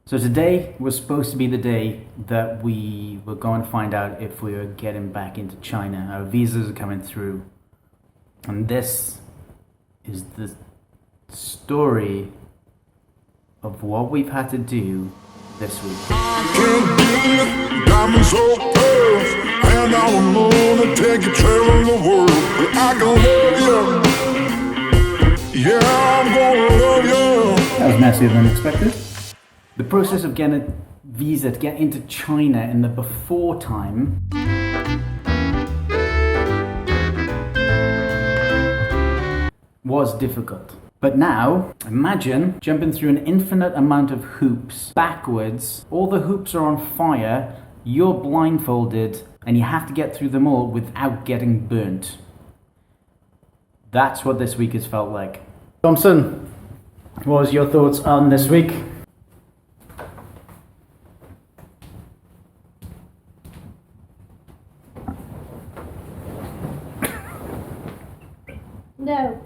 So today was supposed to be the day that we were going to find out if we were getting back into China. Our visas are coming through. And this is the story of what we've had to do this week. Diamonds so pearls, and I don't know to take you traveling the world. I can love you. Yeah, I'm gonna love you. That was massive and unexpected. The process of getting a visa to get into China in the before time was difficult. But now, imagine jumping through an infinite amount of hoops backwards. All the hoops are on fire, you're blindfolded, and you have to get through them all without getting burnt. That's what this week has felt like. Thompson, what was your thoughts on this week? No.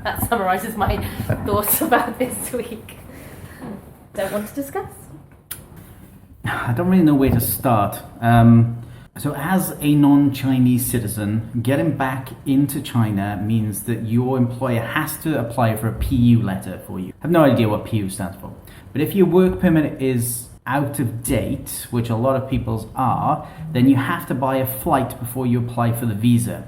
That summarises my thoughts about this week. Don't want to discuss? I don't really know where to start. So as a non-Chinese citizen, getting back into China means that your employer has to apply for a PU letter for you. I have no idea what PU stands for. But if your work permit is out of date, which a lot of people's are, then you have to buy a flight before you apply for the visa.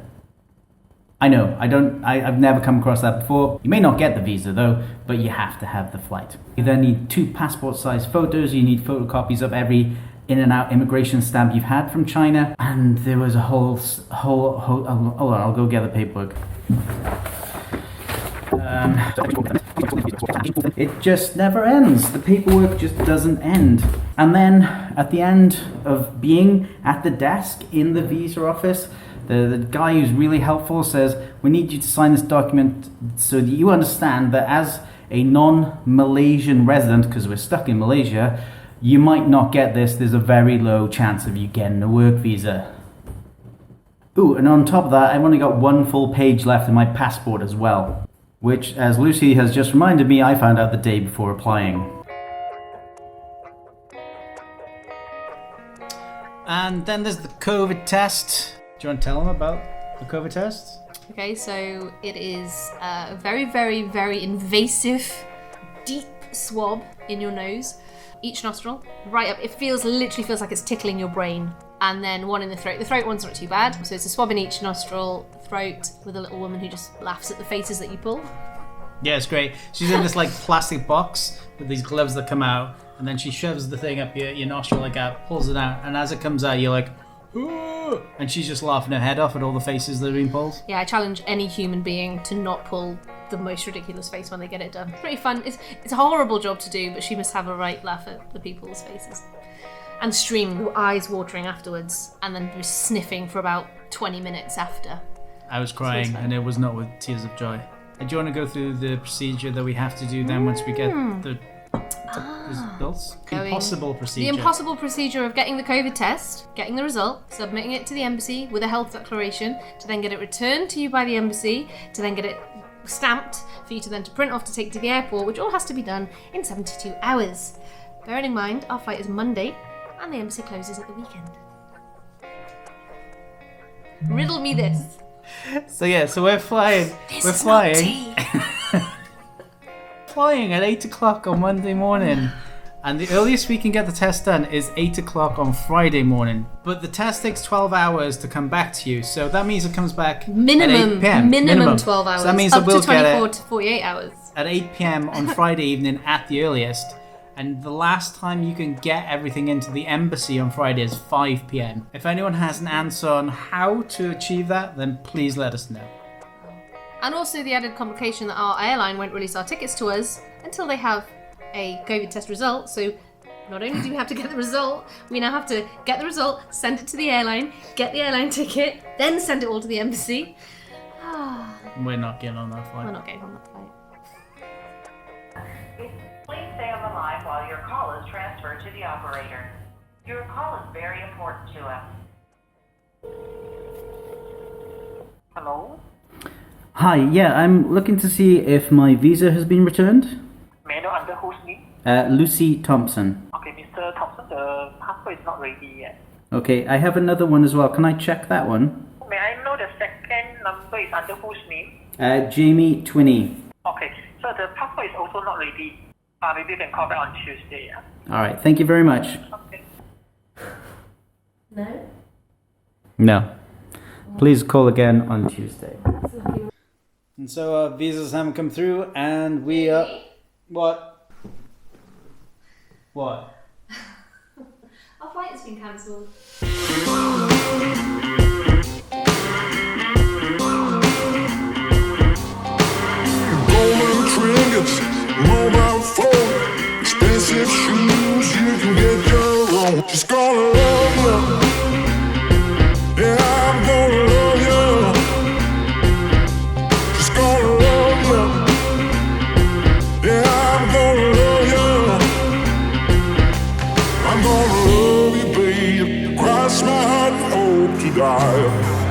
I know, I've never come across that before. You may not get the visa though, but you have to have the flight. You then need 2 passport-sized photos. You need photocopies of every in and out immigration stamp you've had from China. And there was a whole hold on, I'll go get the paperwork. It just never ends. The paperwork just doesn't end. And then at the end of being at the desk in the visa office, the guy who's really helpful says, we need you to sign this document so that you understand that as a non-Malaysian resident, because we're stuck in Malaysia, you might not get this. There's a very low chance of you getting a work visa. Ooh, and on top of that, I've only got 1 full page left in my passport as well, which, as Lucy has just reminded me, I found out the day before applying. And then there's the COVID test. Do you want to tell them about the COVID test? Okay, so it is a very, very, very invasive, deep swab in your nose. Each nostril, right up. It literally feels like it's tickling your brain. And then one in the throat. The throat one's not too bad. So it's a swab in each nostril, throat, with a little woman who just laughs at the faces that you pull. Yeah, it's great. She's in this like plastic box with these gloves that come out, and then she shoves the thing up your nostril like that, pulls it out, and as it comes out, you're like, ooh, and she's just laughing her head off at all the faces that are being pulled. Yeah, I challenge any human being to not pull the most ridiculous face when they get it done. Pretty fun. It's a horrible job to do, but she must have a right laugh at the people's faces. And stream, eyes watering afterwards, and then be sniffing for about 20 minutes after. I was crying, and it was not with tears of joy. Do you want to go through the procedure that we have to do then once we get the results? The impossible procedure. The impossible procedure of getting the COVID test, getting the result, submitting it to the embassy with a health declaration, to then get it returned to you by the embassy, to then get it stamped for you to then to print off to take to the airport, which all has to be done in 72 hours. Bearing in mind, our flight is Monday, and the embassy closes at the weekend. Riddle me this. So we're flying. We're flying. Flying at 8 o'clock on Monday morning. And the earliest we can get the test done is 8 o'clock on Friday morning. But the test takes 12 hours to come back to you. So that means it comes back at 8 p.m. Minimum 12 hours. So that means up we'll to 24 get to 48 hours. at 8 p.m. on Friday evening at the earliest. And the last time you can get everything into the embassy on Friday is 5 p.m. If anyone has an answer on how to achieve that, then please let us know. And also the added complication that our airline won't release our tickets to us until they have a COVID test result. So not only do we have to get the result, we now have to get the result, send it to the airline, get the airline ticket, then send it all to the embassy. We're not getting on that flight. We're not getting on that flight. Please stay on the line while your call is transferred to the operator. Your call is very important to us. Hello? Hi, yeah, I'm looking to see if my visa has been returned. May I know under whose name? Lucy Thompson. Okay, Mr. Thompson, the passport is not ready yet. Okay, I have another one as well. Can I check that one? May I know the second number is under whose name? Jamie Twinney. Okay, so the passport is also not ready. Maybe you can call back on Tuesday. All right, thank you very much. Okay. No? No. Please call again on Tuesday. And so visas haven't come through, and we what? What? Our flight has been cancelled. Golden trinkets, mobile phone, expensive shoes, you can get your own. She's gonna love you. Yeah, I'm gonna love you. She's gonna love you. Yeah, I'm gonna love you. I'm gonna love you, babe. Cross my heart and hope to die.